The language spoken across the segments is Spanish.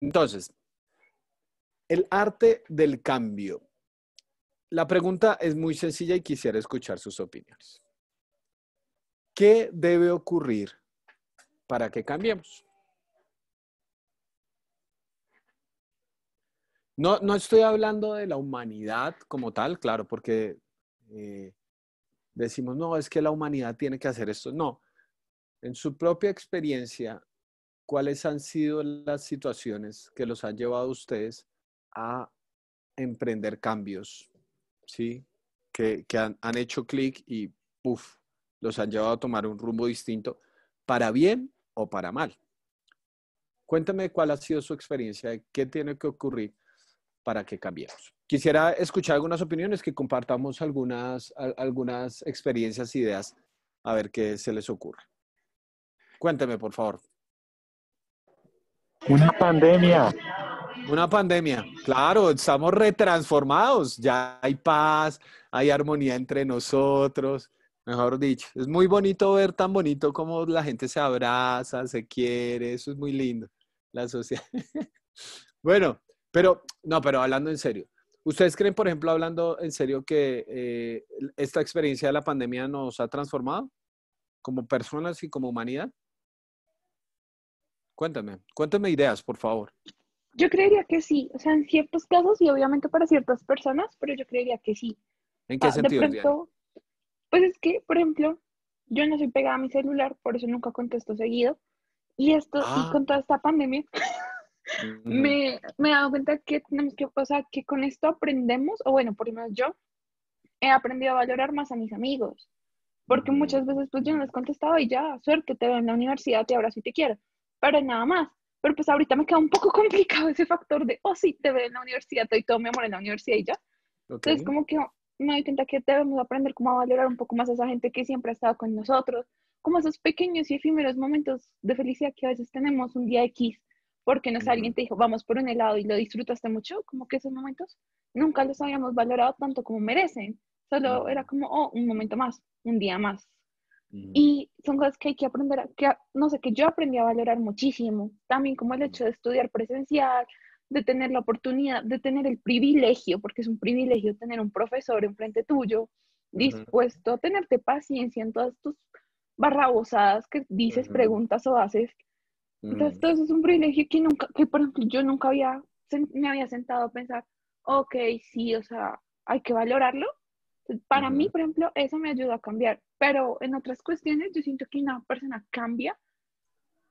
Entonces, el arte del cambio. La pregunta es muy sencilla y quisiera escuchar sus opiniones. ¿Qué debe ocurrir para que cambiemos? No estoy hablando de la humanidad como tal, claro, porque decimos, no, es que la humanidad tiene que hacer esto. No, en su propia experiencia, ¿cuáles han sido las situaciones que los han llevado a ustedes a emprender cambios? ¿Sí? Que han hecho clic y ¡puf! Los han llevado a tomar un rumbo distinto, para bien o para mal. Cuéntame cuál ha sido su experiencia, qué tiene que ocurrir para que cambiemos. Quisiera escuchar algunas opiniones, que compartamos algunas experiencias, ideas, a ver qué se les ocurre. Cuénteme, por favor. Una pandemia. Una pandemia, claro, estamos retransformados, ya hay paz, hay armonía entre nosotros, mejor dicho. Es muy bonito ver tan bonito como la gente se abraza, se quiere, eso es muy lindo, la sociedad. Bueno, pero hablando en serio, ¿ustedes creen, por ejemplo, hablando en serio, que esta experiencia de la pandemia nos ha transformado como personas y como humanidad? Cuéntame ideas, por favor. Yo creería que sí, o sea, en ciertos casos y obviamente para ciertas personas, pero yo creería que sí. ¿En qué De sentido, Diane? pronto, pues es que, por ejemplo, yo no soy pegada a mi celular, por eso nunca contesto seguido. Y Ah, con toda esta pandemia, ujú, me he dado cuenta que tenemos que, o sea, que con esto aprendemos, o bueno, por lo menos yo he aprendido a valorar más a mis amigos, porque ujú, muchas veces pues yo no les contestaba y ya, suerte, te veo en la universidad, te abrazo y te quiero, pero nada más. Pero pues ahorita me queda un poco complicado ese factor de, oh sí, te veo en la universidad, te doy todo mi amor en la universidad y ya. ok. Entonces como que me doy cuenta que debemos aprender cómo a valorar un poco más a esa gente que siempre ha estado con nosotros, como esos pequeños y efímeros momentos de felicidad que a veces tenemos un día X, porque no sé, alguien Ujú, te dijo, vamos por un helado y lo disfrutaste mucho, como que esos momentos nunca los habíamos valorado tanto como merecen. Solo era ujú, como, oh, un momento más, un día más. ujú, Y son cosas que hay que aprender, no sé, que yo aprendí a valorar muchísimo. También como el ujú, hecho de estudiar presencial, de tener la oportunidad, de tener el privilegio, porque es un privilegio tener un profesor enfrente tuyo, ujú, dispuesto a tenerte paciencia en todas tus barrabosadas que dices, ujú, preguntas o haces. Entonces, ujú, todo eso es un privilegio que nunca, que por ejemplo, yo nunca me había sentado a pensar, ok, sí, o sea, hay que valorarlo. Para mí, ujú, por ejemplo, eso me ayuda a cambiar, pero en otras cuestiones yo siento que una persona cambia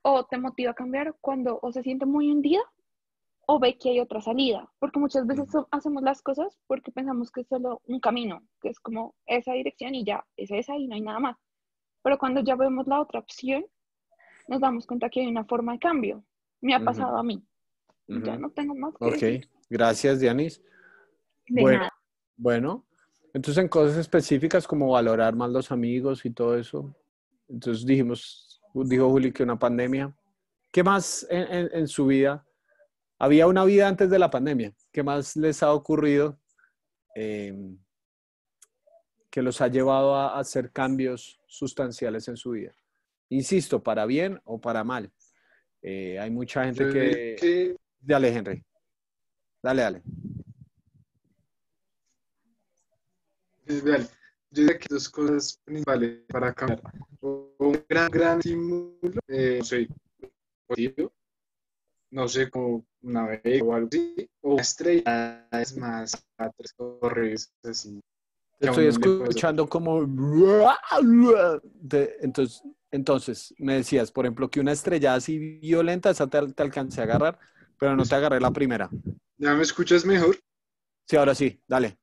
o te motiva a cambiar cuando o se siente muy hundida o ve que hay otra salida, porque muchas veces ujú, hacemos las cosas porque pensamos que es solo un camino, que es como esa dirección y ya, es esa y no hay nada más. Pero cuando ya vemos la otra opción, nos damos cuenta que hay una forma de cambio. Me ha ujú, pasado a mí. Ya ujú. no tengo más que Ok, decir. gracias, Dianis. De Bueno, nada. bueno. Entonces, en cosas específicas como valorar más los amigos y todo eso. Entonces dijo Juli que una pandemia. ¿Qué más en su vida? Había una vida antes de la pandemia. ¿Qué más les ha ocurrido eh, que los ha llevado a hacer cambios sustanciales en su vida? Insisto, para bien o para mal. Hay mucha gente Yo diría que... que, Dale, Henry. Dale. vale, yo diría que dos cosas principales para cambiar. O un gran estímulo, no sé, positivo, no sé, como una beca o algo así, o una estrella es más a tres correos así, Te que a estoy uno le puede sonar. escuchando como... Entonces, me decías, por ejemplo, que una estrellada así violenta, esa te alcancé a agarrar, pero no te agarré la primera. ¿Ya me escuchas mejor? Sí, ahora sí, dale.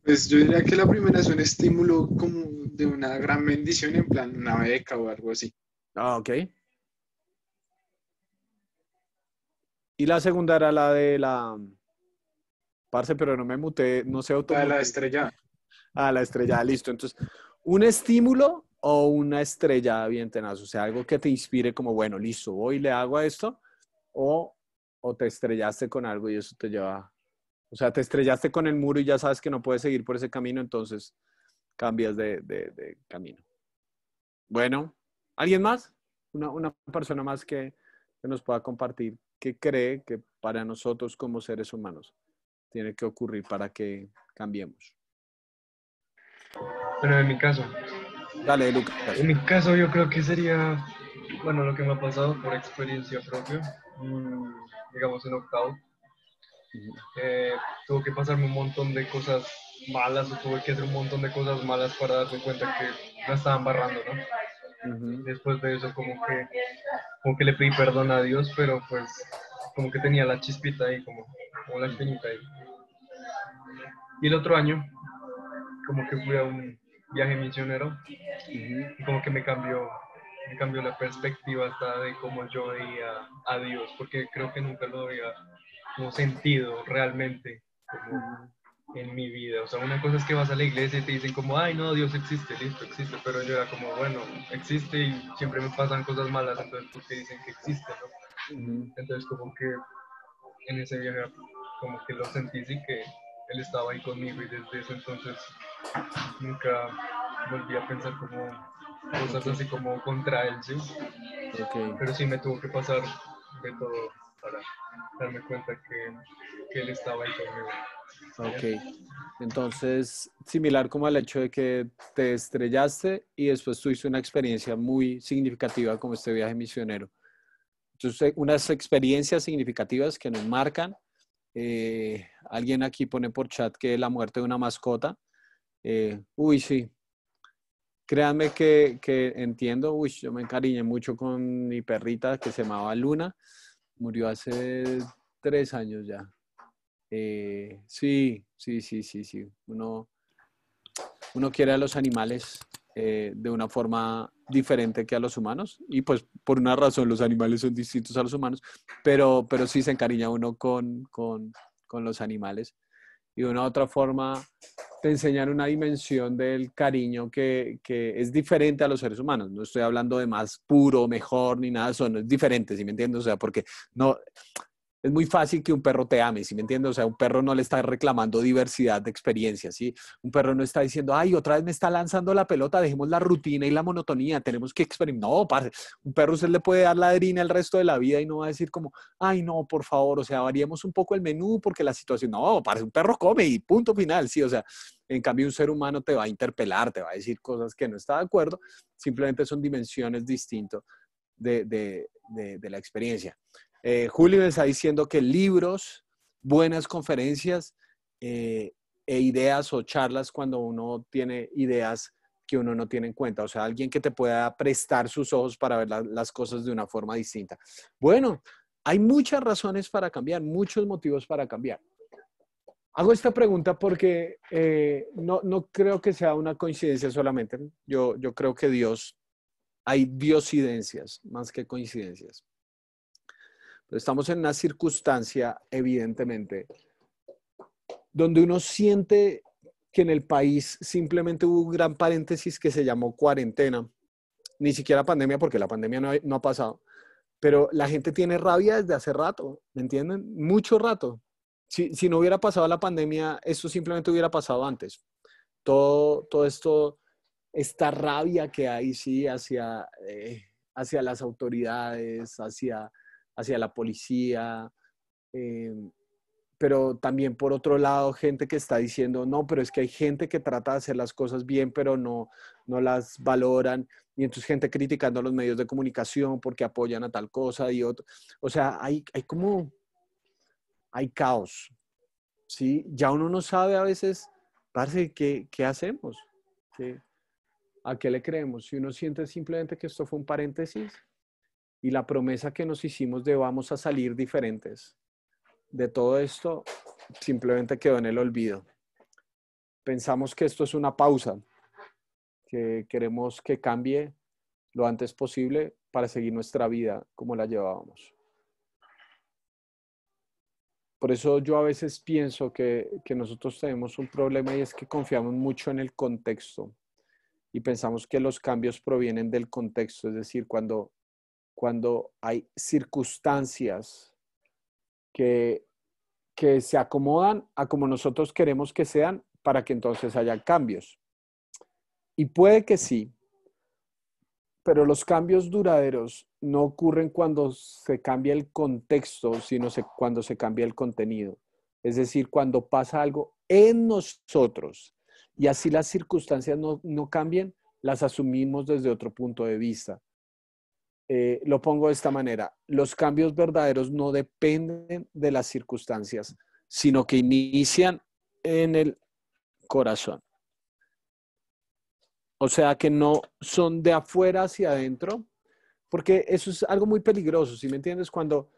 Pues yo diría que la primera es un estímulo como de una gran bendición, en plan una beca o algo así. Ah, ok. Y la segunda era la de la... Parce, pero no me muté, no se La automuté. estrella. Ah, la estrellada, listo. Entonces, ¿un estímulo o una estrellada bien tenaz? O sea, algo que te inspire como, bueno, listo, voy y le hago a esto, o, o te estrellaste con algo y eso te lleva... O sea, te estrellaste con el muro y ya sabes que no puedes seguir por ese camino, entonces cambias de camino. Bueno, ¿alguien más? Una persona más que que nos pueda compartir qué cree que para nosotros como seres humanos tiene que ocurrir para que cambiemos. Bueno, en mi caso, Dale, Lucas. yo creo que sería, bueno, lo que me ha pasado por experiencia propia, digamos en octavo. Tuve que pasarme un montón de cosas malas o tuve que hacer un montón de cosas malas para darme cuenta que la estaban barrando, ¿no? Después de eso como que le pedí perdón a Dios, pero pues como que tenía la chispita ahí, como la espinita ahí. Y el otro año como que fui a un viaje misionero y como que me cambió la perspectiva hasta de cómo yo veía a Dios, porque creo que nunca lo había como sentido realmente como en mi vida. O sea, una cosa es que vas a la iglesia y te dicen como, ay no, Dios existe, listo, existe, pero yo era como, bueno, existe y siempre me pasan cosas malas, entonces ¿por qué dicen que existe, no? Entonces como que en ese viaje como que lo sentí, sí, que Él estaba ahí conmigo y desde ese entonces nunca volví a pensar como cosas así como contra Él, ¿sí? Pero sí me tuvo que pasar de todo para darme cuenta que Él estaba ahí conmigo. Ok, entonces similar como al hecho de que te estrellaste y después tuviste una experiencia muy significativa como este viaje misionero. Entonces, unas experiencias significativas que nos marcan. Alguien aquí pone por chat que la muerte de una mascota. Uy, sí. Créanme que entiendo. Uy, yo me encariñé mucho con mi perrita que se llamaba Luna. Murió hace 3 años ya. Sí. Uno quiere a los animales de una forma diferente que a los humanos y pues por una razón los animales son distintos a los humanos, pero sí se encariña uno con los animales y de una u otra forma te enseñan una dimensión del cariño que es diferente a los seres humanos. No estoy hablando de más puro, mejor, ni nada de eso, no es diferente, ¿sí me entiendes? O sea, porque no... Es muy fácil que un perro te ame, ¿sí me entiendes? O sea, un perro no le está reclamando diversidad de experiencias, ¿sí? Un perro no está diciendo, ay, otra vez me está lanzando la pelota, dejemos la rutina y la monotonía, tenemos que experimentar. No, parce, un perro usted le puede dar ladrina el resto de la vida y no va a decir como, ay, no, por favor, o sea, variemos un poco el menú porque la situación, no, parce, un perro come y punto final, ¿sí? O sea, en cambio un ser humano te va a interpelar, te va a decir cosas que no está de acuerdo, simplemente son dimensiones distintas de la experiencia. Julio me está diciendo que libros, buenas conferencias e ideas o charlas cuando uno tiene ideas que uno no tiene en cuenta. O sea, alguien que te pueda prestar sus ojos para ver las cosas de una forma distinta. Bueno, hay muchas razones para cambiar, muchos motivos para cambiar. Hago esta pregunta porque no creo que sea una coincidencia solamente. Yo creo que hay diosidencias más que coincidencias. Pero estamos en una circunstancia, evidentemente, donde uno siente que en el país simplemente hubo un gran paréntesis que se llamó cuarentena. Ni siquiera pandemia, porque la pandemia no ha pasado. Pero la gente tiene rabia desde hace rato, ¿me entienden? Mucho rato. Si no hubiera pasado la pandemia, esto simplemente hubiera pasado antes. Todo esto, esta rabia que hay, sí, hacia las autoridades, hacia la policía, pero también por otro lado gente que está diciendo, no, pero es que hay gente que trata de hacer las cosas bien, pero no las valoran, y entonces gente criticando a los medios de comunicación porque apoyan a tal cosa y otro. O sea, hay caos, ¿sí? Ya uno no sabe a veces, parce, ¿qué hacemos? ¿A qué le creemos? Si uno siente simplemente que esto fue un paréntesis y la promesa que nos hicimos de vamos a salir diferentes de todo esto simplemente quedó en el olvido. Pensamos que esto es una pausa, que queremos que cambie lo antes posible para seguir nuestra vida como la llevábamos. Por eso yo a veces pienso que nosotros tenemos un problema y es que confiamos mucho en el contexto y pensamos que los cambios provienen del contexto, es decir, cuando hay circunstancias que se acomodan a como nosotros queremos que sean para que entonces haya cambios. Y puede que sí, pero los cambios duraderos no ocurren cuando se cambia el contexto, sino cuando se cambia el contenido. Es decir, cuando pasa algo en nosotros y así las circunstancias no cambien, las asumimos desde otro punto de vista. Lo pongo de esta manera: los cambios verdaderos no dependen de las circunstancias, sino que inician en el corazón. O sea, que no son de afuera hacia adentro, porque eso es algo muy peligroso, ¿sí me entiendes? Cuando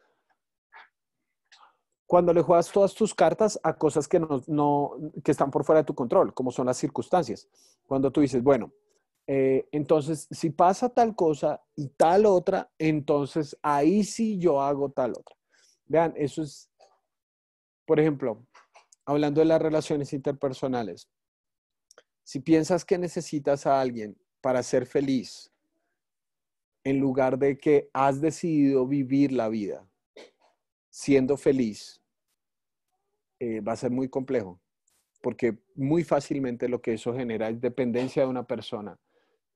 le juegas todas tus cartas a cosas que que están por fuera de tu control, como son las circunstancias. Cuando tú dices, bueno, entonces si pasa tal cosa y tal otra, entonces ahí sí yo hago tal otra. Vean, eso es, por ejemplo, hablando de las relaciones interpersonales. Si piensas que necesitas a alguien para ser feliz, en lugar de que has decidido vivir la vida siendo feliz, va a ser muy complejo, porque muy fácilmente lo que eso genera es dependencia de una persona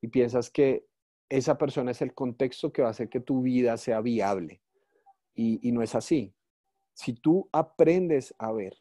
y piensas que esa persona es el contexto que va a hacer que tu vida sea viable, y no es así. Si tú aprendes a ver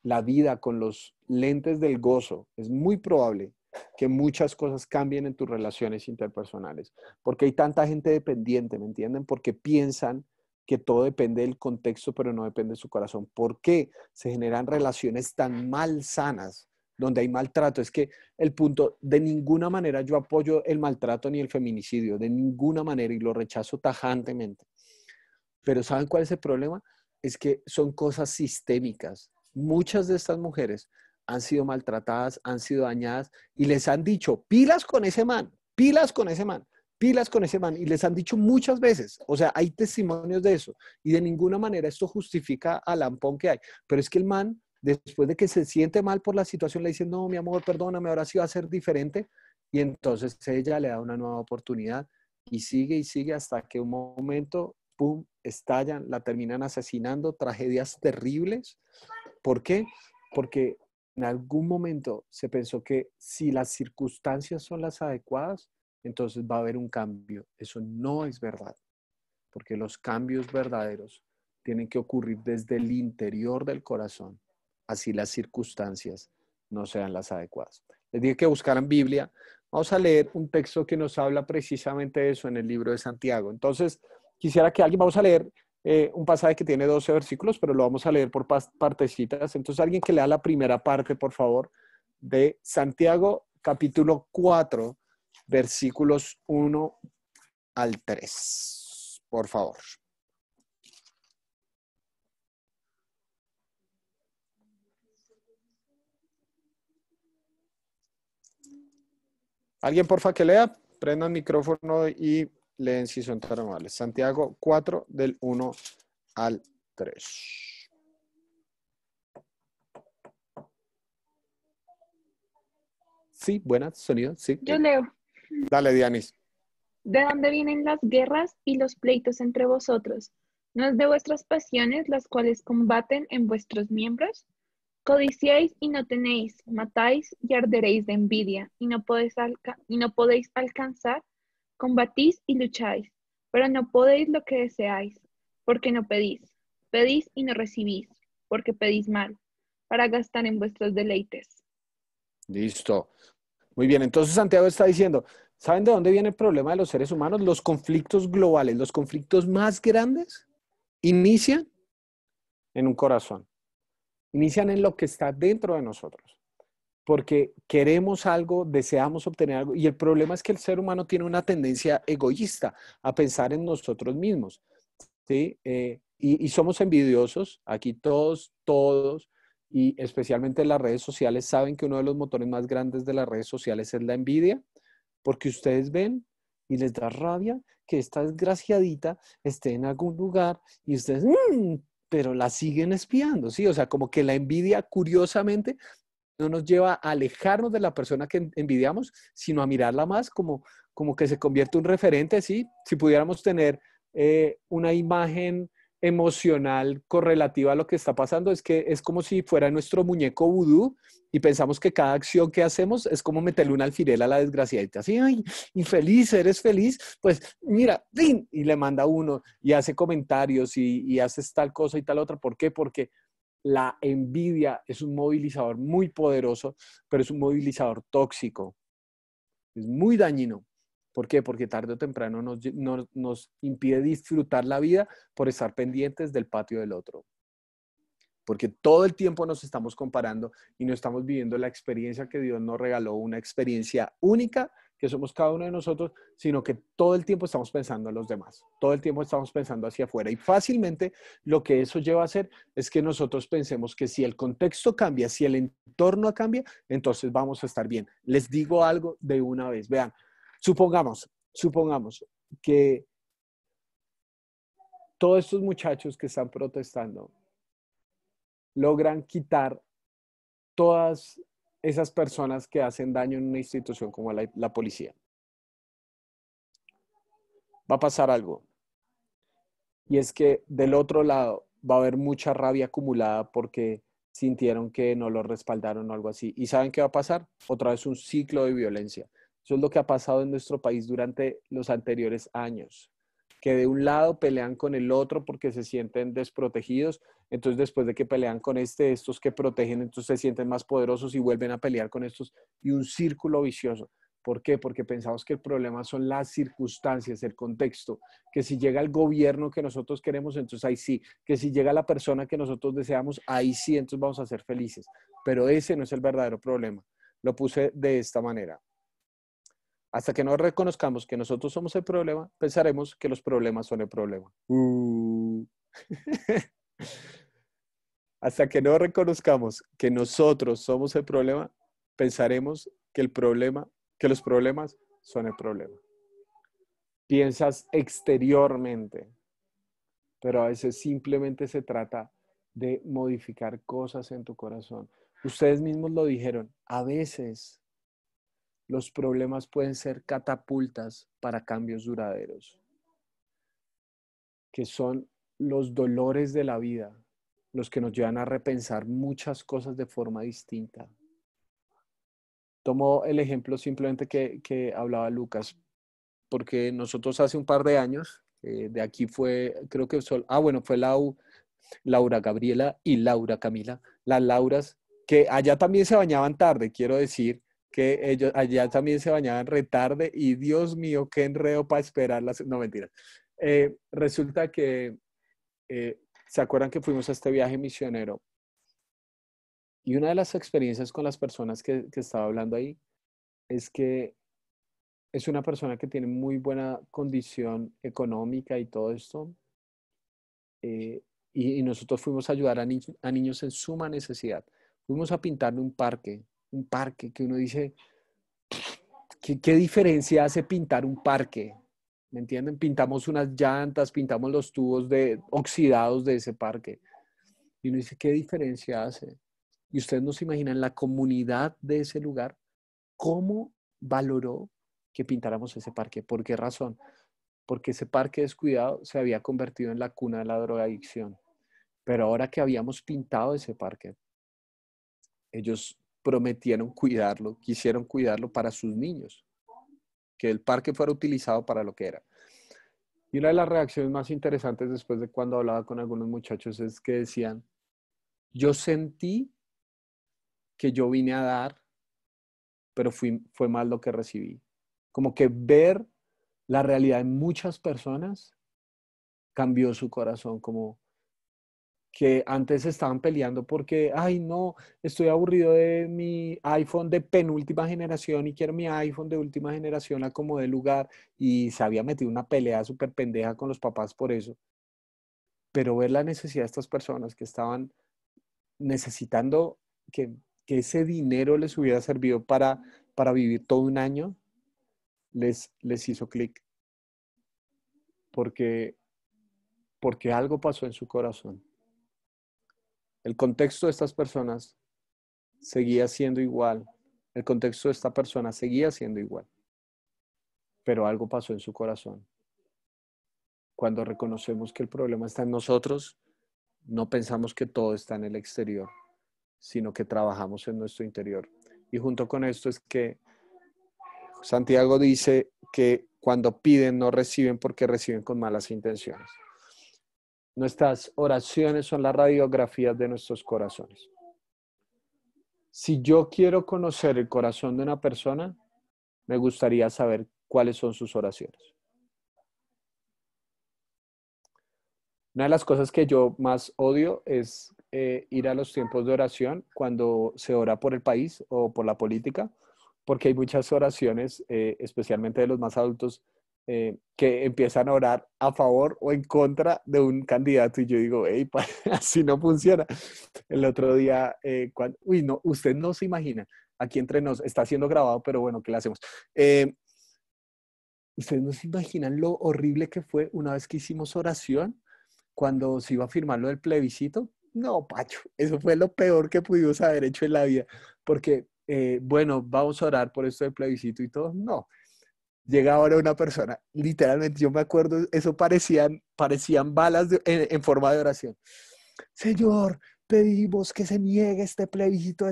la vida con los lentes del gozo, es muy probable que muchas cosas cambien en tus relaciones interpersonales, porque hay tanta gente dependiente, ¿me entienden? Porque piensan que todo depende del contexto, pero no depende de su corazón. ¿Por qué se generan relaciones tan malsanas, donde hay maltrato? Es que el punto, de ninguna manera yo apoyo el maltrato ni el feminicidio, de ninguna manera, y lo rechazo tajantemente. Pero ¿saben cuál es el problema? Es que son cosas sistémicas. Muchas de estas mujeres han sido maltratadas, han sido dañadas y les han dicho, pilas con ese man, pilas con ese man, pilas con ese man. Y les han dicho muchas veces, o sea, hay testimonios de eso. Y de ninguna manera esto justifica al lampón que hay. Pero es que el man, después de que se siente mal por la situación, le dice, no, mi amor, perdóname, ahora sí va a ser diferente. Y entonces ella le da una nueva oportunidad y sigue hasta que un momento, pum, estallan, la terminan asesinando, tragedias terribles. ¿Por qué? Porque en algún momento se pensó que si las circunstancias son las adecuadas, entonces va a haber un cambio. Eso no es verdad, porque los cambios verdaderos tienen que ocurrir desde el interior del corazón, así las circunstancias no sean las adecuadas. Les dije que buscaran Biblia. Vamos a leer un texto que nos habla precisamente de eso en el libro de Santiago. Entonces, quisiera que vamos a leer un pasaje que tiene 12 versículos, pero lo vamos a leer por partecitas. Entonces, alguien que lea la primera parte, por favor, de Santiago, capítulo 4, versículos 1 al 3. Por favor. Alguien, porfa, que lea, prenda el micrófono y leen si son tan amables. Santiago 4, del 1 al 3. Sí, buenas, sonido, sí. Yo leo. Dale, Dianis. ¿De dónde vienen las guerras y los pleitos entre vosotros? ¿No es de vuestras pasiones las cuales combaten en vuestros miembros? Codiciáis y no tenéis, matáis y arderéis de envidia, y no podéis alcanzar, combatís y lucháis, pero no podéis lo que deseáis, porque no pedís. Pedís y no recibís, porque pedís mal, para gastar en vuestros deleites. Listo. Muy bien, entonces Santiago está diciendo, ¿saben de dónde viene el problema de los seres humanos? Los conflictos globales, los conflictos más grandes inician en un corazón, inician en lo que está dentro de nosotros, porque queremos algo, deseamos obtener algo, y el problema es que el ser humano tiene una tendencia egoísta a pensar en nosotros mismos, ¿sí? Y somos envidiosos, aquí todos, y especialmente en las redes sociales, saben que uno de los motores más grandes de las redes sociales es la envidia, porque ustedes ven y les da rabia que esta desgraciadita esté en algún lugar y ustedes, pero la siguen espiando, ¿sí? O sea, como que la envidia, curiosamente, no nos lleva a alejarnos de la persona que envidiamos, sino a mirarla más como que se convierte en un referente, ¿sí? Si pudiéramos tener una imagen emocional correlativa a lo que está pasando es que es como si fuera nuestro muñeco vudú y pensamos que cada acción que hacemos es como meterle un alfiler a la desgraciadita. Así, ay, infeliz, eres feliz, pues mira, ¡pin! Y le manda uno y hace comentarios y haces tal cosa y tal otra. ¿Por qué? Porque la envidia es un movilizador muy poderoso, pero es un movilizador tóxico. Es muy dañino. ¿Por qué? Porque tarde o temprano nos impide disfrutar la vida por estar pendientes del patio del otro. Porque todo el tiempo nos estamos comparando y no estamos viviendo la experiencia que Dios nos regaló, una experiencia única que somos cada uno de nosotros, sino que todo el tiempo estamos pensando en los demás, todo el tiempo estamos pensando hacia afuera y fácilmente lo que eso lleva a hacer es que nosotros pensemos que si el contexto cambia, si el entorno cambia, entonces vamos a estar bien. Les digo algo de una vez, vean, supongamos que todos estos muchachos que están protestando logran quitar todas esas personas que hacen daño en una institución como la policía. Va a pasar algo. Y es que del otro lado va a haber mucha rabia acumulada porque sintieron que no lo respaldaron o algo así. ¿Y saben qué va a pasar? Otra vez un ciclo de violencia. Eso es lo que ha pasado en nuestro país durante los anteriores años. Que de un lado pelean con el otro porque se sienten desprotegidos, entonces después de que pelean con estos que protegen, entonces se sienten más poderosos y vuelven a pelear con estos y un círculo vicioso. ¿Por qué? Porque pensamos que el problema son las circunstancias, el contexto, que si llega el gobierno que nosotros queremos, entonces ahí sí, que si llega la persona que nosotros deseamos, ahí sí, entonces vamos a ser felices. Pero ese no es el verdadero problema. Lo puse de esta manera. Hasta que no reconozcamos que nosotros somos el problema, pensaremos que los problemas son el problema. Hasta que no reconozcamos que nosotros somos el problema, pensaremos que los problemas son el problema. Piensas exteriormente, pero a veces simplemente se trata de modificar cosas en tu corazón. Ustedes mismos lo dijeron, a veces los problemas pueden ser catapultas para cambios duraderos, que son los dolores de la vida, los que nos llevan a repensar muchas cosas de forma distinta. Tomo el ejemplo simplemente que hablaba Lucas, porque nosotros hace un par de años, de aquí fue, creo que fue Laura Gabriela y Laura Camila, las Lauras, que allá también se bañaban tarde, quiero decir, que ellos allá también se bañaban retarde y Dios mío, qué enredo para esperarlas. No, mentira. Resulta que, ¿se acuerdan que fuimos a este viaje misionero? Y una de las experiencias con las personas que estaba hablando ahí es que es una persona que tiene muy buena condición económica y todo esto. Y nosotros fuimos a ayudar a niños en suma necesidad. Fuimos a pintarle un parque que uno dice, ¿qué diferencia hace pintar un parque? ¿Me entienden? Pintamos unas llantas, pintamos los tubos oxidados de ese parque. Y uno dice, ¿qué diferencia hace? Y ustedes no se imaginan la comunidad de ese lugar, cómo valoró que pintáramos ese parque. ¿Por qué razón? Porque ese parque descuidado se había convertido en la cuna de la drogadicción. Pero ahora que habíamos pintado ese parque, ellos prometieron cuidarlo, quisieron cuidarlo para sus niños, que el parque fuera utilizado para lo que era. Y una de las reacciones más interesantes después de cuando hablaba con algunos muchachos es que decían, yo sentí que yo vine a dar, pero fue más lo que recibí. Como que ver la realidad de muchas personas cambió su corazón, como que antes estaban peleando porque, ay, no, estoy aburrido de mi iPhone de penúltima generación y quiero mi iPhone de última generación a como de lugar, y se había metido una pelea súper pendeja con los papás por eso. Pero ver la necesidad de estas personas que estaban necesitando que ese dinero les hubiera servido para vivir todo un año, les hizo clic, porque algo pasó en su corazón. El contexto de estas personas seguía siendo igual. El contexto de esta persona seguía siendo igual. Pero algo pasó en su corazón. Cuando reconocemos que el problema está en nosotros, no pensamos que todo está en el exterior, sino que trabajamos en nuestro interior. Y junto con esto es que Santiago dice que cuando piden no reciben porque reciben con malas intenciones. Nuestras oraciones son las radiografías de nuestros corazones. Si yo quiero conocer el corazón de una persona, me gustaría saber cuáles son sus oraciones. Una de las cosas que yo más odio es ir a los tiempos de oración cuando se ora por el país o por la política, porque hay muchas oraciones, especialmente de los más adultos, que empiezan a orar a favor o en contra de un candidato y yo digo, hey, así no funciona. El otro día, no, usted no se imagina, aquí entre nos, está siendo grabado, pero bueno, ¿qué le hacemos? Ustedes no se imaginan lo horrible que fue una vez que hicimos oración cuando se iba a firmar lo del plebiscito. No, Pacho, eso fue lo peor que pudimos haber hecho en la vida, porque, bueno, vamos a orar por esto del plebiscito y todo. No, llega ahora una persona, literalmente, yo me acuerdo, eso parecían balas en forma de oración. Señor, pedimos que se niegue este plebiscito,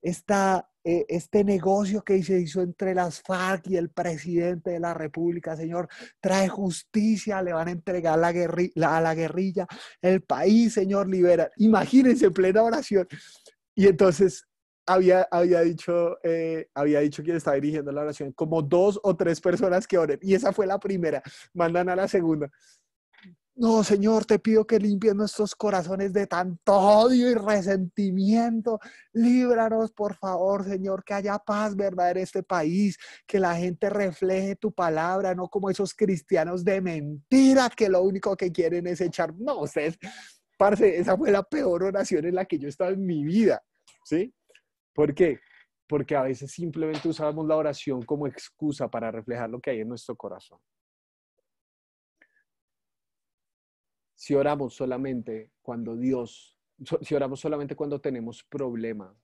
este negocio que se hizo entre las FARC y el presidente de la República. Señor, trae justicia, le van a entregar a la guerrilla el país, Señor, libera. Imagínense en plena oración. Y entonces había dicho quien estaba dirigiendo la oración, como 2 o 3 personas que oren. Y esa fue la primera. Mandan a la segunda. No, Señor, te pido que limpies nuestros corazones de tanto odio y resentimiento. Líbranos, por favor, Señor, que haya paz verdadera en este país, que la gente refleje tu palabra, no como esos cristianos de mentira que lo único que quieren es echar. No, ustedes, parce, esa fue la peor oración en la que yo he estado en mi vida, ¿sí? ¿Por qué? Porque a veces simplemente usamos la oración como excusa para reflejar lo que hay en nuestro corazón. Si oramos solamente cuando tenemos problemas,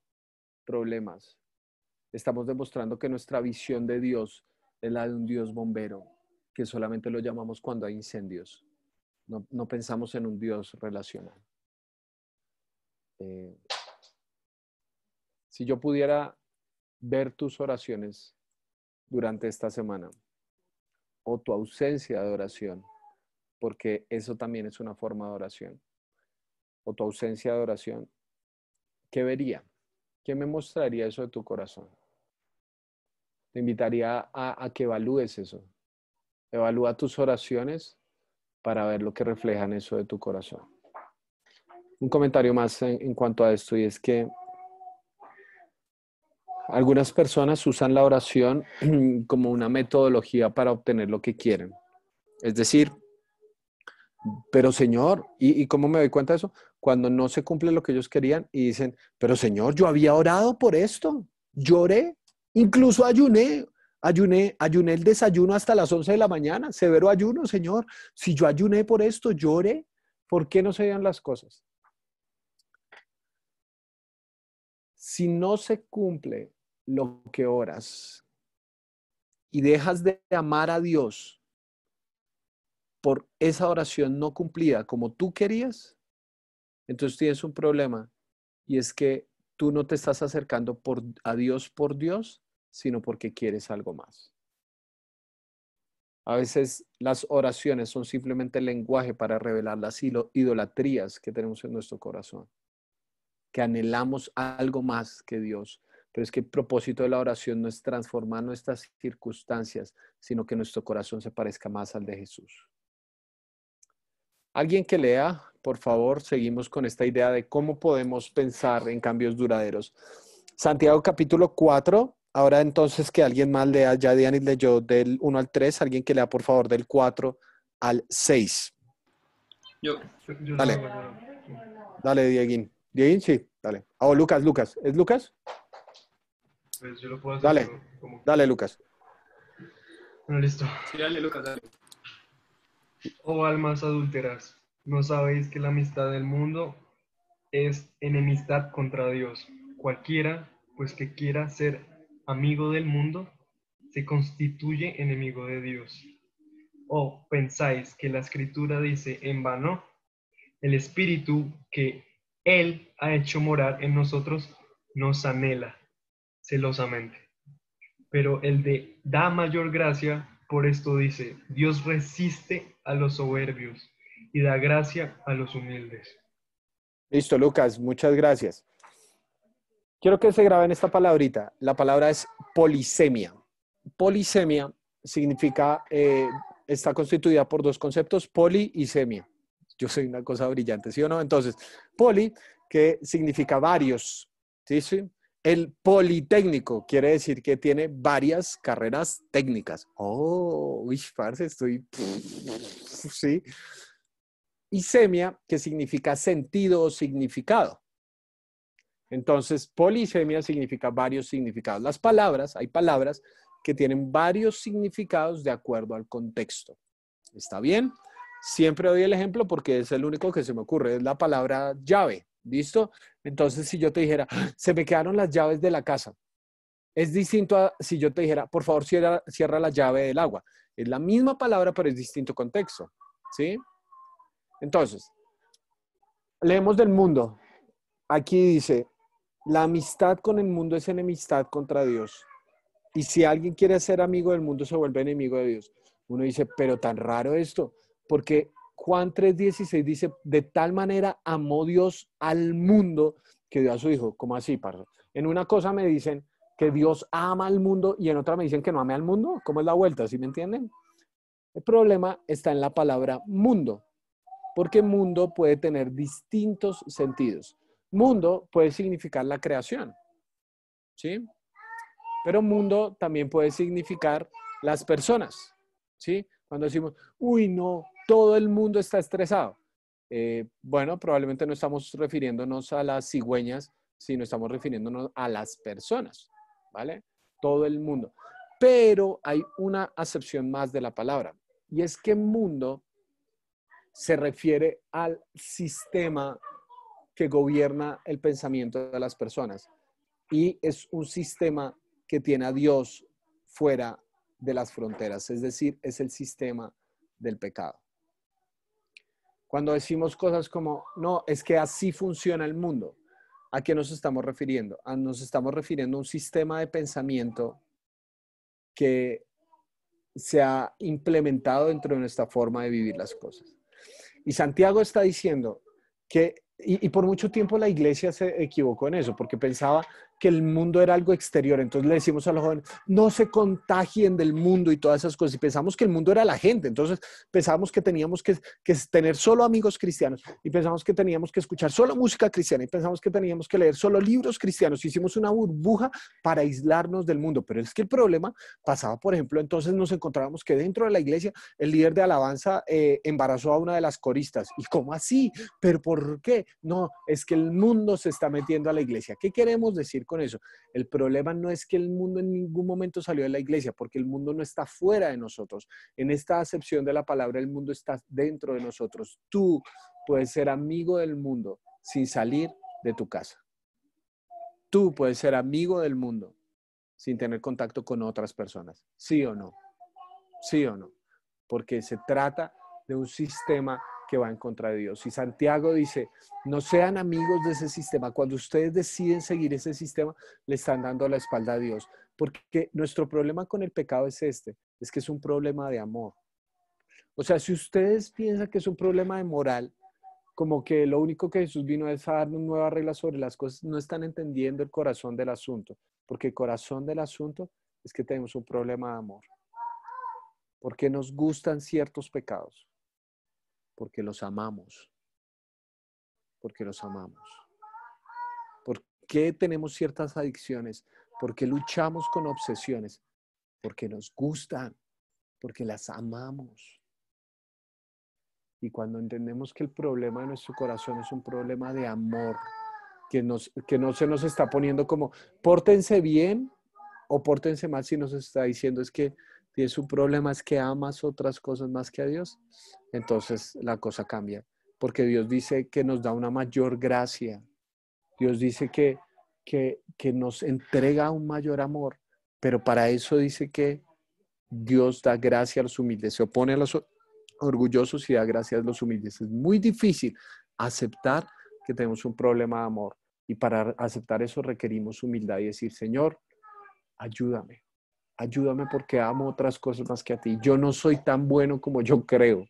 estamos demostrando que nuestra visión de Dios es la de un Dios bombero, que solamente lo llamamos cuando hay incendios. No pensamos en un Dios relacional. Si yo pudiera ver tus oraciones durante esta semana o tu ausencia de oración, porque eso también es una forma de oración, o tu ausencia de oración, ¿qué vería? ¿Qué me mostraría eso de tu corazón? Te invitaría a que evalúes eso. Evalúa tus oraciones para ver lo que reflejan eso de tu corazón. Un comentario más en cuanto a esto, y es que algunas personas usan la oración como una metodología para obtener lo que quieren. Es decir, pero Señor, ¿y cómo me doy cuenta de eso? Cuando no se cumple lo que ellos querían y dicen, pero Señor, yo había orado por esto, lloré, incluso ayuné el desayuno hasta las 11 de la mañana, severo ayuno, Señor. Si yo ayuné por esto, lloré, ¿por qué no se dan las cosas? Si no se cumple lo que oras y dejas de amar a Dios por esa oración no cumplida como tú querías, entonces tienes un problema, y es que tú no te estás acercando a Dios por Dios, sino porque quieres algo más. A veces las oraciones son simplemente el lenguaje para revelar las idolatrías que tenemos en nuestro corazón, que anhelamos algo más que Dios. Pero es que el propósito de la oración no es transformar nuestras circunstancias, sino que nuestro corazón se parezca más al de Jesús. Alguien que lea, por favor, seguimos con esta idea de cómo podemos pensar en cambios duraderos. Santiago capítulo 4, ahora entonces que alguien más lea, ya Dianis leyó del 1 al 3, alguien que lea por favor del 4 al 6. Yo Dale, no. dale Dieguín. Dieguín, sí, dale. Oh, Lucas, ¿es Lucas? Pues yo lo puedo hacer, Dale, pero como... dale Lucas. Bueno, listo. Sí, dale, Lucas, dale. Oh almas adúlteras, ¿no sabéis que la amistad del mundo es enemistad contra Dios? Cualquiera, pues que quiera ser amigo del mundo, se constituye enemigo de Dios. ¿O pensáis que la Escritura dice en vano? El Espíritu que Él ha hecho morar en nosotros nos anhela celosamente. Pero el de da mayor gracia, por esto dice, Dios resiste a los soberbios y da gracia a los humildes. Listo, Lucas, muchas gracias. Quiero que se graben esta palabrita. La palabra es polisemia. Polisemia significa, está constituida por dos conceptos, poli y semia. Yo soy una cosa brillante, ¿sí o no? Entonces, poli, que significa varios, ¿sí? ¿Sí? El politécnico quiere decir que tiene varias carreras técnicas. Oh, uy, parce, estoy... Sí. Y semia, que significa sentido o significado. Entonces, polisemia significa varios significados. Las palabras, hay palabras que tienen varios significados de acuerdo al contexto. ¿Está bien? Siempre doy el ejemplo porque es el único que se me ocurre. Es la palabra llave. ¿Listo? Entonces, si yo te dijera, se me quedaron las llaves de la casa. Es distinto a si yo te dijera, por favor, cierra la llave del agua. Es la misma palabra, pero es distinto contexto. ¿Sí? Entonces, leemos del mundo. Aquí dice, la amistad con el mundo es enemistad contra Dios. Y si alguien quiere ser amigo del mundo, se vuelve enemigo de Dios. Uno dice, pero tan raro esto, porque Juan 3:16 dice, de tal manera amó Dios al mundo que dio a su hijo. ¿Cómo así, parce? En una cosa me dicen que Dios ama al mundo y en otra me dicen que no ame al mundo. ¿Cómo es la vuelta? ¿Sí me entienden? El problema está en la palabra mundo, porque mundo puede tener distintos sentidos. Mundo puede significar la creación, ¿sí? Pero mundo también puede significar las personas, ¿sí? Cuando decimos, uy, no, todo el mundo está estresado. Bueno, probablemente no estamos refiriéndonos a las cigüeñas, sino estamos refiriéndonos a las personas, ¿vale? Todo el mundo. Pero hay una acepción más de la palabra, y es que mundo se refiere al sistema que gobierna el pensamiento de las personas. Y es un sistema que tiene a Dios fuera de las fronteras, es decir, es el sistema del pecado. Cuando decimos cosas como, no, es que así funciona el mundo, ¿a qué nos estamos refiriendo? Nos estamos refiriendo a un sistema de pensamiento que se ha implementado dentro de nuestra forma de vivir las cosas. Y Santiago está diciendo que, y por mucho tiempo la iglesia se equivocó en eso, porque pensaba que el mundo era algo exterior. Entonces le decimos a los jóvenes, no se contagien del mundo y todas esas cosas. Y pensamos que el mundo era la gente. Entonces pensábamos que teníamos que tener solo amigos cristianos. Y pensamos que teníamos que escuchar solo música cristiana. Y pensamos que teníamos que leer solo libros cristianos. Hicimos una burbuja para aislarnos del mundo. Pero es que el problema pasaba, por ejemplo, entonces nos encontrábamos que dentro de la iglesia el líder de alabanza embarazó a una de las coristas. ¿Y cómo así? ¿Pero por qué? No, es que el mundo se está metiendo a la iglesia. ¿Qué queremos decir con eso? El problema no es que el mundo en ningún momento salió de la iglesia, porque el mundo no está fuera de nosotros. En esta acepción de la palabra, el mundo está dentro de nosotros. Tú puedes ser amigo del mundo sin salir de tu casa. Tú puedes ser amigo del mundo sin tener contacto con otras personas. ¿Sí o no? ¿Sí o no? Porque se trata de un sistema que va en contra de Dios. Y Santiago dice, no sean amigos de ese sistema. Cuando ustedes deciden seguir ese sistema, le están dando la espalda a Dios. Porque nuestro problema con el pecado es es que es un problema de amor. O sea, si ustedes piensan que es un problema de moral, como que lo único que Jesús vino es a darnos nuevas reglas sobre las cosas, no están entendiendo el corazón del asunto. Porque el corazón del asunto es que tenemos un problema de amor. Porque nos gustan ciertos pecados. Porque los amamos. Porque los amamos. ¿Por qué tenemos ciertas adicciones? Porque luchamos con obsesiones. Porque nos gustan. Porque las amamos. Y cuando entendemos que el problema de nuestro corazón es un problema de amor, que no se nos está poniendo como, pórtense bien o pórtense mal, si nos está diciendo es que tienes un problema, es que amas otras cosas más que a Dios, entonces la cosa cambia. Porque Dios dice que nos da una mayor gracia. Dios dice que nos entrega un mayor amor, pero para eso dice que Dios da gracia a los humildes, se opone a los orgullosos y da gracia a los humildes. Es muy difícil aceptar que tenemos un problema de amor. Y para aceptar eso requerimos humildad y decir, Señor, ayúdame. Ayúdame porque amo otras cosas más que a ti. Yo no soy tan bueno como yo creo.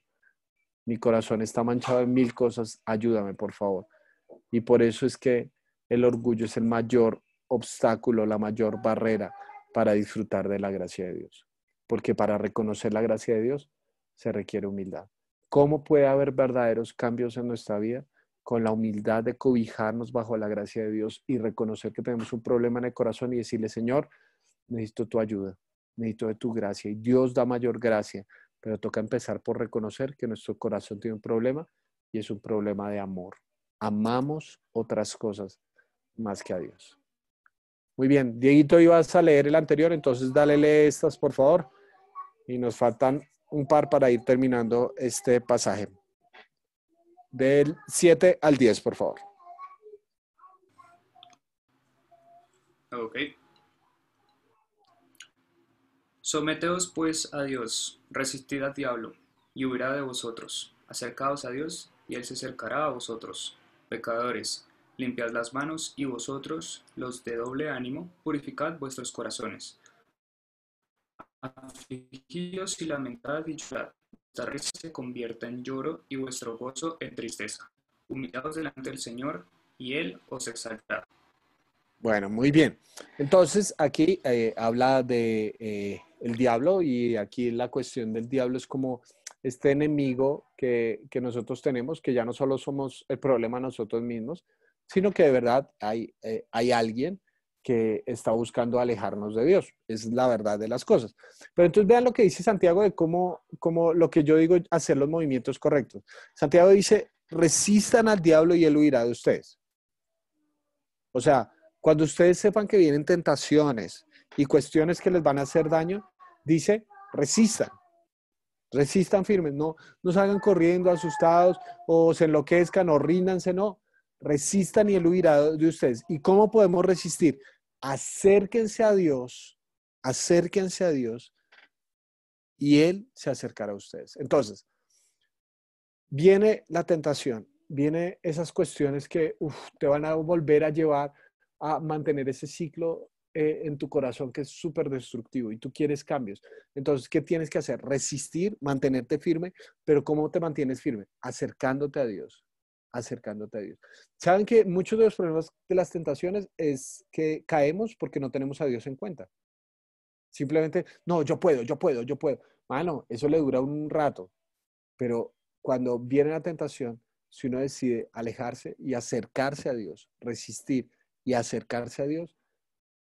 Mi corazón está manchado en 1000 cosas. Ayúdame, por favor. Y por eso es que el orgullo es el mayor obstáculo, la mayor barrera para disfrutar de la gracia de Dios. Porque para reconocer la gracia de Dios se requiere humildad. ¿Cómo puede haber verdaderos cambios en nuestra vida? Con la humildad de cobijarnos bajo la gracia de Dios y reconocer que tenemos un problema en el corazón y decirle, Señor, necesito tu ayuda, necesito de tu gracia. Y Dios da mayor gracia, pero toca empezar por reconocer que nuestro corazón tiene un problema y es un problema de amor. Amamos otras cosas más que a Dios. Muy bien, Dieguito, ibas a leer el anterior, entonces dale, lee estas, por favor. Y nos faltan un par para ir terminando este pasaje. Del 7 al 10, por favor. Ok. Someteos pues a Dios, resistid al diablo, y huirá de vosotros. Acercaos a Dios, y Él se acercará a vosotros. Pecadores, limpiad las manos, y vosotros, los de doble ánimo, purificad vuestros corazones. Afligíos y lamentad y llorad. Vuestra risa se convierta en lloro, y vuestro gozo en tristeza. Humillaos delante del Señor, y Él os exaltará. Bueno, muy bien. Entonces, aquí habla de el diablo y aquí la cuestión del diablo es como este enemigo que nosotros tenemos, que ya no solo somos el problema nosotros mismos, sino que de verdad hay alguien que está buscando alejarnos de Dios. Es la verdad de las cosas. Pero entonces vean lo que dice Santiago de cómo lo que yo digo, hacer los movimientos correctos. Santiago dice, resistan al diablo y él huirá de ustedes. O sea, cuando ustedes sepan que vienen tentaciones y cuestiones que les van a hacer daño, dice, resistan firmes, no salgan corriendo asustados o se enloquezcan o ríndanse, no, resistan y él huirá de ustedes. ¿Y cómo podemos resistir? Acérquense a Dios y Él se acercará a ustedes. Entonces, viene la tentación, viene esas cuestiones que te van a volver a llevar a mantener ese ciclo en tu corazón que es súper destructivo y tú quieres cambios. Entonces, ¿qué tienes que hacer? Resistir, mantenerte firme, pero ¿cómo te mantienes firme? Acercándote a Dios. ¿Saben que muchos de los problemas de las tentaciones es que caemos porque no tenemos a Dios en cuenta? Simplemente, no, yo puedo. Mano, eso le dura un rato, pero cuando viene la tentación, si uno decide alejarse y acercarse a Dios, resistir y acercarse a Dios,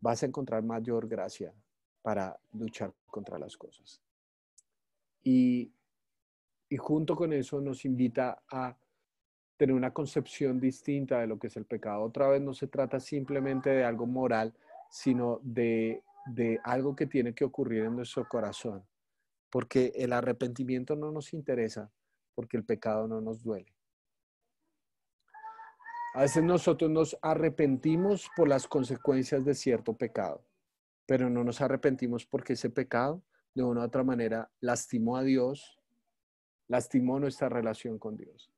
vas a encontrar mayor gracia para luchar contra las cosas. Y junto con eso nos invita a tener una concepción distinta de lo que es el pecado. Otra vez no se trata simplemente de algo moral, sino de algo que tiene que ocurrir en nuestro corazón. Porque el arrepentimiento no nos interesa, porque el pecado no nos duele. A veces nosotros nos arrepentimos por las consecuencias de cierto pecado, pero no nos arrepentimos porque ese pecado, de una u otra manera, lastimó a Dios, lastimó nuestra relación con Dios.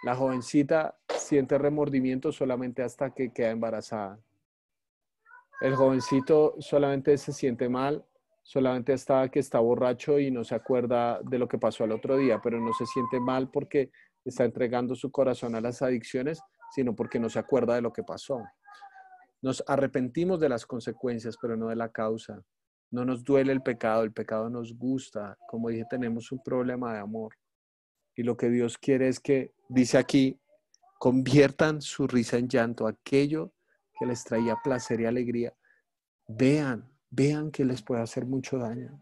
La jovencita siente remordimiento solamente hasta que queda embarazada. El jovencito solamente se siente mal, solamente hasta que está borracho y no se acuerda de lo que pasó al otro día, pero no se siente mal porque está entregando su corazón a las adicciones, sino porque no se acuerda de lo que pasó. Nos arrepentimos de las consecuencias, pero no de la causa. No nos duele el pecado nos gusta. Como dije, tenemos un problema de amor. Y lo que Dios quiere es que, dice aquí, conviertan su risa en llanto, aquello que les traía placer y alegría. Vean que les puede hacer mucho daño.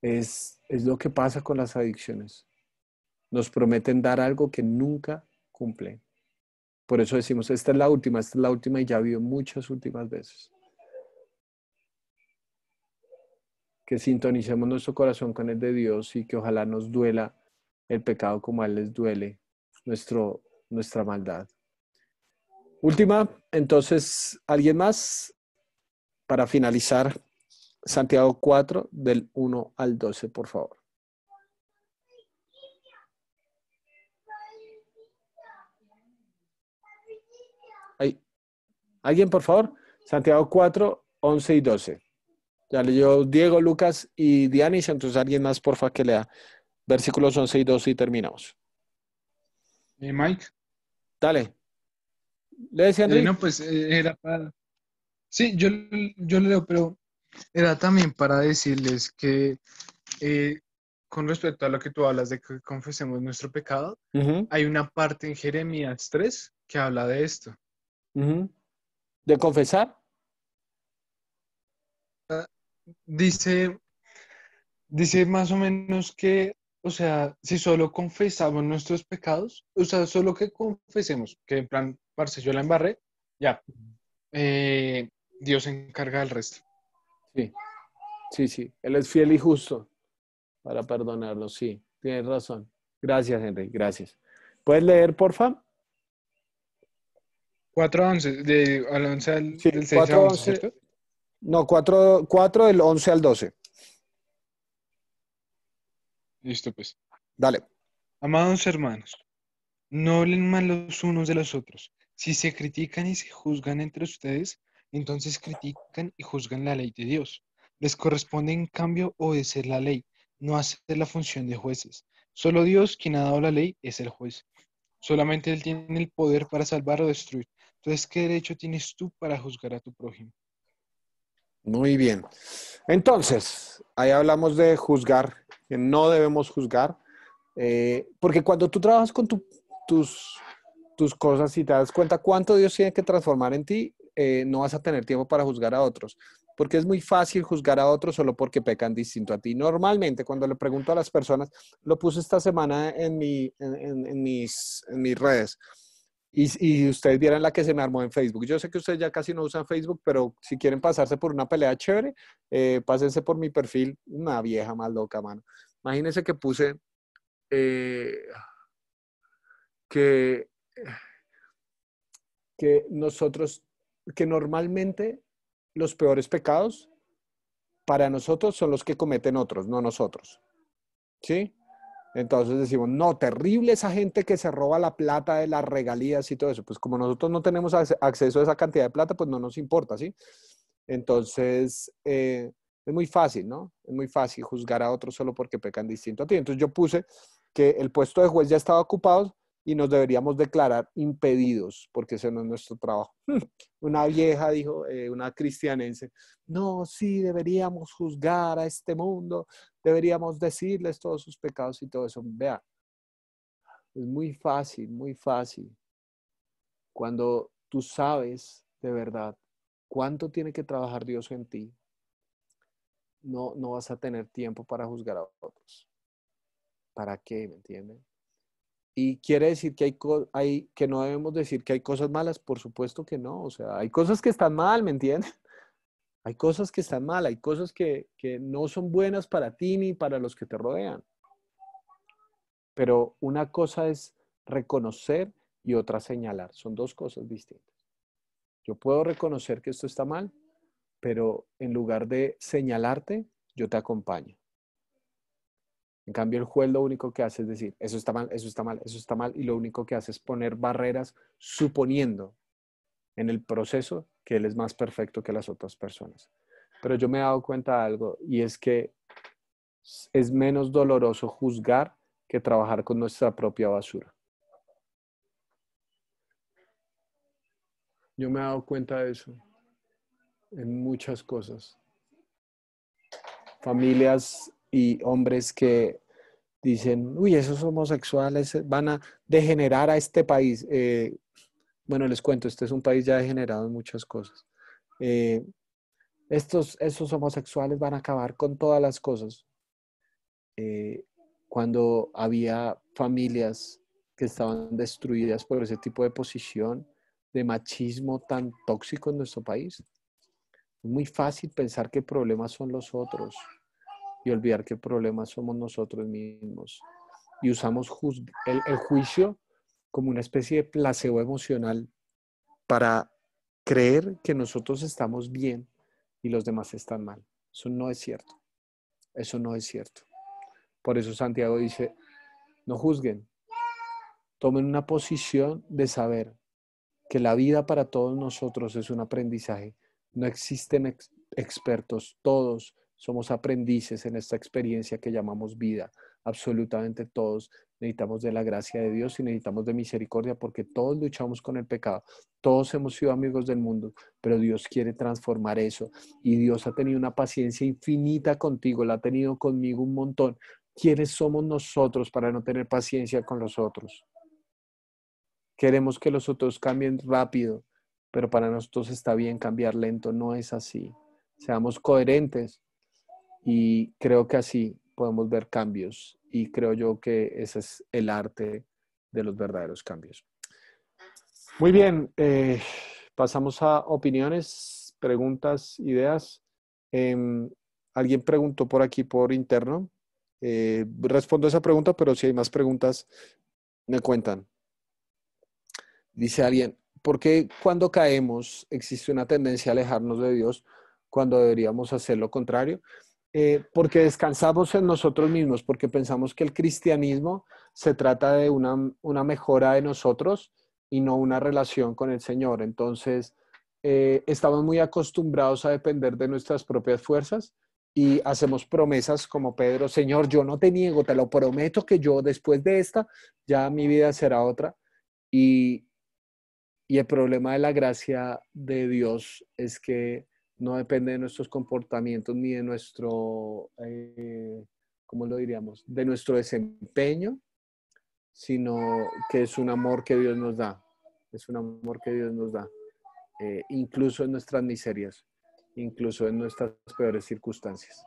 Es lo que pasa con las adicciones. Nos prometen dar algo que nunca cumplen. Por eso decimos, esta es la última y ya ha habido muchas últimas veces. Que sintonicemos nuestro corazón con el de Dios y que ojalá nos duela el pecado como a Él les duele nuestra maldad. Última, entonces, ¿alguien más? Para finalizar, Santiago 4, del 1 al 12, por favor. Ahí. ¿Alguien, por favor? Santiago 4, 11 y 12. Ya leyó Diego, Lucas y Dianis, entonces alguien más, porfa, que lea versículos 11 y 12 y terminamos. Mike. Dale. ¿Le decía Henry? No, pues era para... Sí, yo lo leo, pero era también para decirles que con respecto a lo que tú hablas de que confesemos nuestro pecado, hay una parte en Jeremías 3 que habla de esto. ¿De confesar? Dice más o menos que, o sea, si solo confesamos nuestros pecados, o sea, solo que confesemos, que en plan, parce, yo la embarré, ya, Dios se encarga del resto. Sí, sí, sí. Él es fiel y justo para perdonarlo, sí. Tienes razón. Gracias, Henry, gracias. ¿Puedes leer, porfa? 4 a 11, al 11 Sí, del 6 a 4, 11, 11. ¿cierto? No, 4 del 11 al 12. Listo, pues. Dale. Amados hermanos, no hablen mal los unos de los otros. Si se critican y se juzgan entre ustedes, entonces critican y juzgan la ley de Dios. Les corresponde, en cambio, obedecer la ley, no hacer la función de jueces. Solo Dios, quien ha dado la ley, es el juez. Solamente Él tiene el poder para salvar o destruir. Entonces, ¿qué derecho tienes tú para juzgar a tu prójimo? Muy bien. Entonces, ahí hablamos de juzgar, que no debemos juzgar, porque cuando tú trabajas con tus cosas y te das cuenta cuánto Dios tiene que transformar en ti, no vas a tener tiempo para juzgar a otros, porque es muy fácil juzgar a otros solo porque pecan distinto a ti. Normalmente, cuando le pregunto a las personas, lo puse esta semana en mis redes, y ustedes vieran la que se me armó en Facebook. Yo sé que ustedes ya casi no usan Facebook, pero si quieren pasarse por una pelea chévere, pásense por mi perfil, una vieja más loca, mano. Imagínense que puse eh, que, que normalmente los peores pecados para nosotros son los que cometen otros, no nosotros. ¿Sí? Entonces decimos, no, terrible esa gente que se roba la plata de las regalías y todo eso. Pues como nosotros no tenemos acceso a esa cantidad de plata, pues no nos importa, ¿sí? Entonces, es muy fácil, ¿no? Es muy fácil juzgar a otros solo porque pecan distinto a ti. Entonces yo puse que el puesto de juez ya estaba ocupado y nos deberíamos declarar impedidos, porque ese no es nuestro trabajo. Una vieja dijo, una cristianense, no, sí, deberíamos juzgar a este mundo, deberíamos decirles todos sus pecados y todo eso. Vea, es muy fácil, muy fácil. Cuando tú sabes de verdad cuánto tiene que trabajar Dios en ti, no vas a tener tiempo para juzgar a otros. ¿Para qué? ¿Me entienden? Y quiere decir que que no debemos decir que hay cosas malas, por supuesto que no. O sea, hay cosas que están mal, ¿me entienden? Hay cosas que están mal, hay cosas que no son buenas para ti ni para los que te rodean. Pero una cosa es reconocer y otra señalar. Son dos cosas distintas. Yo puedo reconocer que esto está mal, pero en lugar de señalarte, yo te acompaño. En cambio, el juez lo único que hace es decir, eso está mal, eso está mal, eso está mal, y lo único que hace es poner barreras suponiendo en el proceso que él es más perfecto que las otras personas. Pero yo me he dado cuenta de algo, y es que es menos doloroso juzgar que trabajar con nuestra propia basura. Yo me he dado cuenta de eso en muchas cosas. Familias y hombres que dicen, uy, esos homosexuales van a degenerar a este país. Bueno, les cuento, este es un país ya degenerado en muchas cosas. Esos homosexuales van a acabar con todas las cosas. Cuando había familias que estaban destruidas por ese tipo de posición de machismo tan tóxico en nuestro país. Es muy fácil pensar que problemas son los otros y olvidar que problemas somos nosotros mismos. Y usamos el juicio como una especie de placebo emocional para creer que nosotros estamos bien y los demás están mal. Eso no es cierto. Eso no es cierto. Por eso Santiago dice, no juzguen, tomen una posición de saber que la vida para todos nosotros es un aprendizaje. No existen expertos, todos somos aprendices en esta experiencia que llamamos vida. Absolutamente todos necesitamos de la gracia de Dios y necesitamos de misericordia porque todos luchamos con el pecado. Todos hemos sido amigos del mundo, pero Dios quiere transformar eso y Dios ha tenido una paciencia infinita contigo, la ha tenido conmigo un montón. ¿Quiénes somos nosotros para no tener paciencia con los otros? Queremos que los otros cambien rápido, pero para nosotros está bien cambiar lento. No es así. Seamos coherentes y creo que así podemos ver cambios y creo yo que ese es el arte de los verdaderos cambios. Muy bien, pasamos a opiniones, preguntas, ideas. Alguien preguntó por aquí por interno. Respondo a esa pregunta, pero si hay más preguntas, me cuentan. Dice alguien, ¿por qué cuando caemos existe una tendencia a alejarnos de Dios cuando deberíamos hacer lo contrario? Porque descansamos en nosotros mismos, porque pensamos que el cristianismo se trata de una mejora de nosotros y no una relación con el Señor. Entonces, estamos muy acostumbrados a depender de nuestras propias fuerzas y hacemos promesas como Pedro, Señor, yo no te niego, te lo prometo que yo después de esta, ya mi vida será otra. Y el problema de la gracia de Dios es que no depende de nuestros comportamientos ni de nuestro, ¿cómo lo diríamos? De nuestro desempeño, sino que es un amor que Dios nos da. Es un amor que Dios nos da, incluso en nuestras miserias, incluso en nuestras peores circunstancias.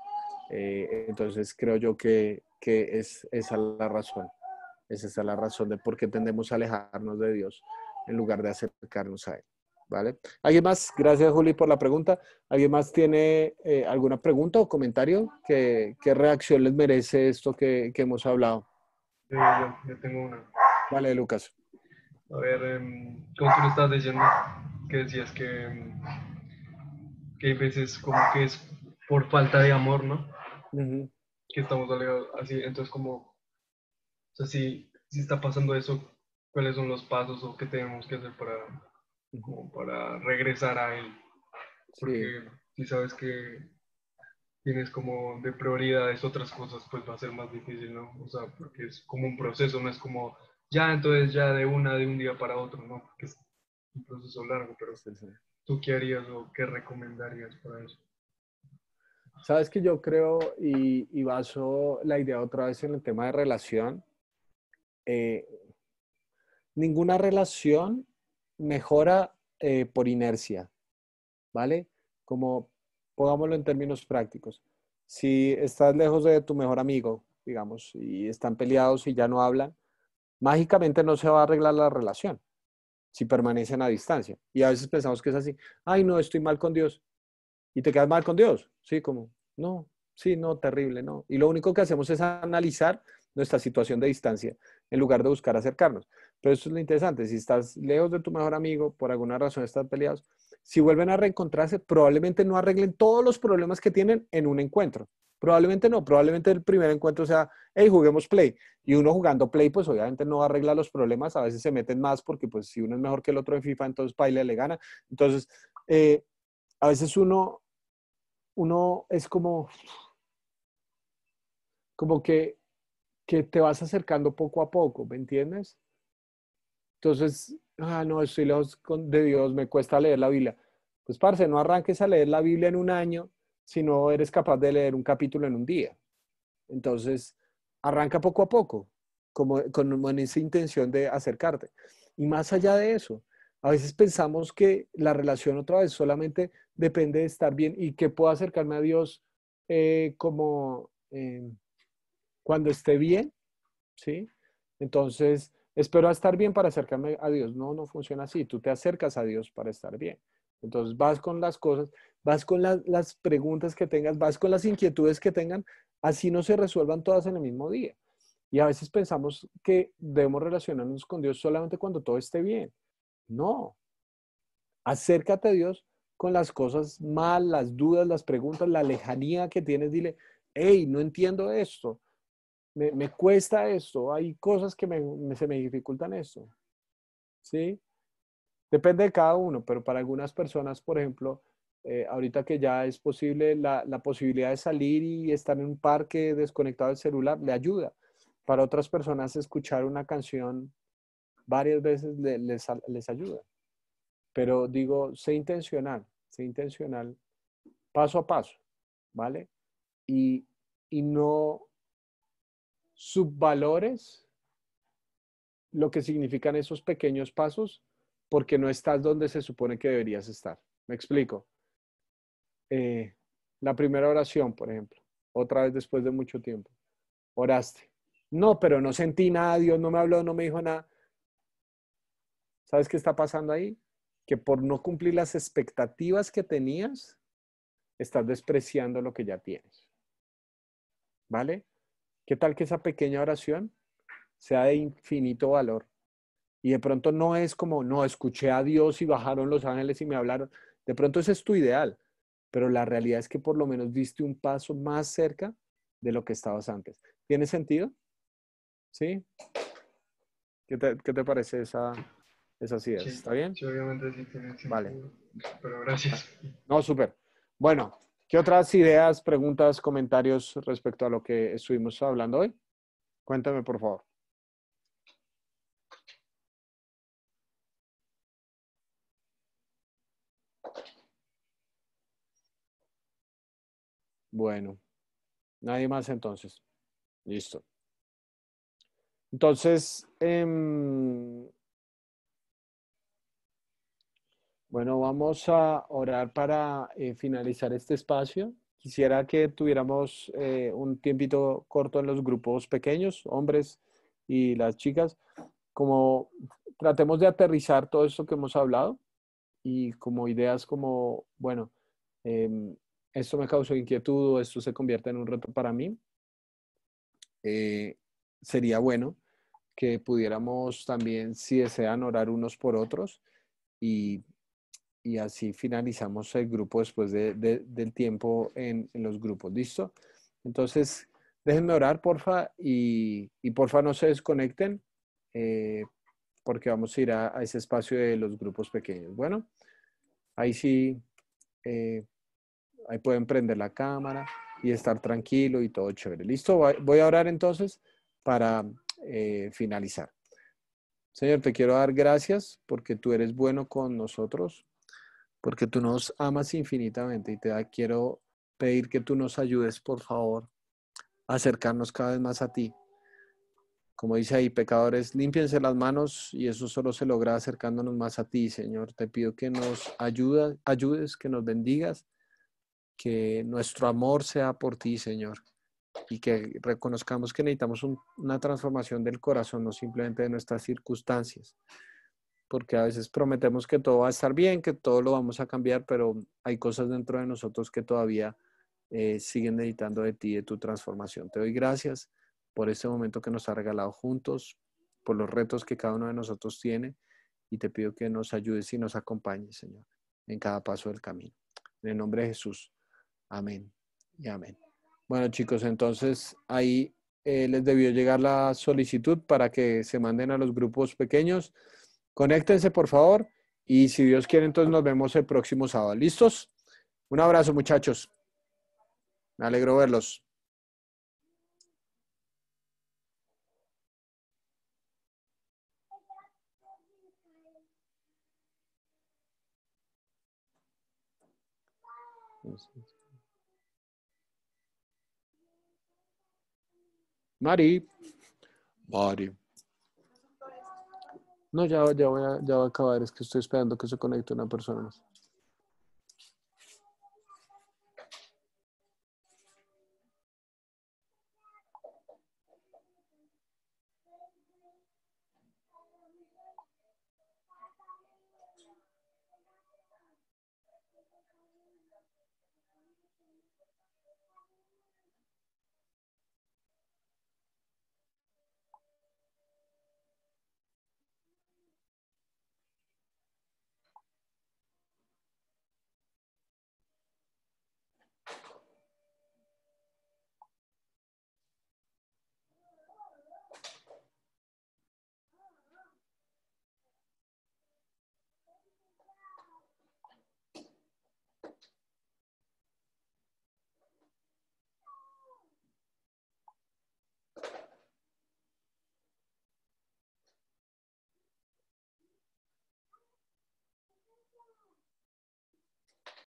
Entonces creo yo que es esa la razón. Es esa la razón de por qué tendemos a alejarnos de Dios en lugar de acercarnos a Él, ¿vale? ¿Alguien más? Gracias, Juli, por la pregunta. ¿Alguien más tiene alguna pregunta o comentario? ¿Qué reacción les merece esto que hemos hablado? Yo tengo una. Vale, Lucas. A ver, como tú lo estabas diciendo, que decías que hay veces como que es por falta de amor, ¿no? Uh-huh. Que estamos alejados así, entonces como, o sea, si está pasando eso, ¿cuáles son los pasos o qué tenemos que hacer como para regresar a él? Porque si sabes que tienes como de prioridades otras cosas, pues va a ser más difícil, ¿no? O sea, porque es como un proceso, no es como ya, entonces ya de un día para otro, ¿no? Porque es un proceso largo, pero Sí. ¿tú qué harías o qué recomendarías para eso? Sabes que yo creo y baso la idea otra vez en el tema de relación. Ninguna relación mejora por inercia, ¿vale? Como pongámoslo en términos prácticos. Si estás lejos de tu mejor amigo, digamos, y están peleados y ya no hablan, mágicamente no se va a arreglar la relación si permanecen a distancia. Y a veces pensamos que es así, ay, no, estoy mal con Dios. Y te quedas mal con Dios, ¿sí? Como, no, sí, no, terrible, no. Y lo único que hacemos es analizar nuestra situación de distancia en lugar de buscar acercarnos. Pero eso es lo interesante, si estás lejos de tu mejor amigo, por alguna razón están peleados, si vuelven a reencontrarse, probablemente no arreglen todos los problemas que tienen en un encuentro. Probablemente no, probablemente el primer encuentro sea, hey, juguemos Play. Y uno jugando Play, pues obviamente no arregla los problemas, a veces se meten más porque pues si uno es mejor que el otro en FIFA, entonces baile le gana. Entonces, a veces uno es como que te vas acercando poco a poco, ¿me entiendes? Entonces, no, estoy lejos de Dios, me cuesta leer la Biblia. Pues, parce, no arranques a leer la Biblia en un año si no eres capaz de leer un capítulo en un día. Entonces, arranca poco a poco, como en esa intención de acercarte. Y más allá de eso, a veces pensamos que la relación otra vez solamente depende de estar bien y que puedo acercarme a Dios cuando esté bien, ¿sí? Entonces, espero a estar bien para acercarme a Dios. No, no funciona así. Tú te acercas a Dios para estar bien. Entonces, vas con las cosas, vas con las preguntas que tengas, vas con las inquietudes que tengan, así no se resuelvan todas en el mismo día. Y a veces pensamos que debemos relacionarnos con Dios solamente cuando todo esté bien. No. Acércate a Dios con las cosas mal, las dudas, las preguntas, la lejanía que tienes. Dile, hey, no entiendo esto, me cuesta esto, hay cosas que se me dificultan esto. ¿Sí? Depende de cada uno, pero para algunas personas, por ejemplo, ahorita que ya es posible la posibilidad de salir y estar en un parque desconectado del celular, le ayuda. Para otras personas, escuchar una canción varias veces les ayuda. Pero digo, sé intencional, paso a paso, ¿vale? Y, y no subvalores lo que significan esos pequeños pasos porque no estás donde se supone que deberías estar. ¿Me explico? La primera oración, por ejemplo, otra vez después de mucho tiempo, oraste. No, pero no sentí nada, Dios no me habló, no me dijo nada. ¿Sabes qué está pasando ahí? Que por no cumplir las expectativas que tenías, estás despreciando lo que ya tienes. ¿Vale? ¿Qué tal que esa pequeña oración sea de infinito valor? Y de pronto no es como, no, escuché a Dios y bajaron los ángeles y me hablaron. De pronto ese es tu ideal, pero la realidad es que por lo menos diste un paso más cerca de lo que estabas antes. ¿Tiene sentido? ¿Sí? ¿Qué te parece esas ideas? Sí, ¿Está bien? sí, obviamente sí tiene Vale. sentido. Pero gracias. No, súper. Bueno, ¿qué otras ideas, preguntas, comentarios respecto a lo que estuvimos hablando hoy? Cuéntame, por favor. Bueno, nadie más entonces. Listo. Entonces, bueno, vamos a orar para finalizar este espacio. Quisiera que tuviéramos un tiempito corto en los grupos pequeños, hombres y las chicas, como tratemos de aterrizar todo esto que hemos hablado y como ideas como, bueno, em, esto me causó inquietud, o esto se convierte en un reto para mí. Sería bueno que pudiéramos también, si desean, orar unos por otros y, y así finalizamos el grupo después del tiempo en los grupos. ¿Listo? Entonces, déjenme orar, porfa, y porfa no se desconecten porque vamos a ir a ese espacio de los grupos pequeños. Bueno, ahí sí, eh, ahí pueden prender la cámara y estar tranquilo y todo chévere. ¿Listo? Voy a orar entonces para finalizar. Señor, te quiero dar gracias porque tú eres bueno con nosotros, porque tú nos amas infinitamente y quiero pedir que tú nos ayudes, por favor, a acercarnos cada vez más a ti. Como dice ahí, pecadores, límpiense las manos y eso solo se logra acercándonos más a ti, Señor. Te pido que nos ayudes, que nos bendigas, que nuestro amor sea por ti, Señor, y que reconozcamos que necesitamos una transformación del corazón, no simplemente de nuestras circunstancias, porque a veces prometemos que todo va a estar bien, que todo lo vamos a cambiar, pero hay cosas dentro de nosotros que todavía siguen necesitando de ti, de tu transformación. Te doy gracias por este momento que nos ha regalado juntos, por los retos que cada uno de nosotros tiene, y te pido que nos ayudes y nos acompañes, Señor, en cada paso del camino. En el nombre de Jesús. Amén y amén. Bueno, chicos, entonces ahí les debió llegar la solicitud para que se manden a los grupos pequeños. Conéctense, por favor, y si Dios quiere, entonces nos vemos el próximo sábado. ¿Listos? Un abrazo, muchachos. Me alegro verlos. Mari. Mari. No, ya voy a acabar. Es que estoy esperando que se conecte una persona más.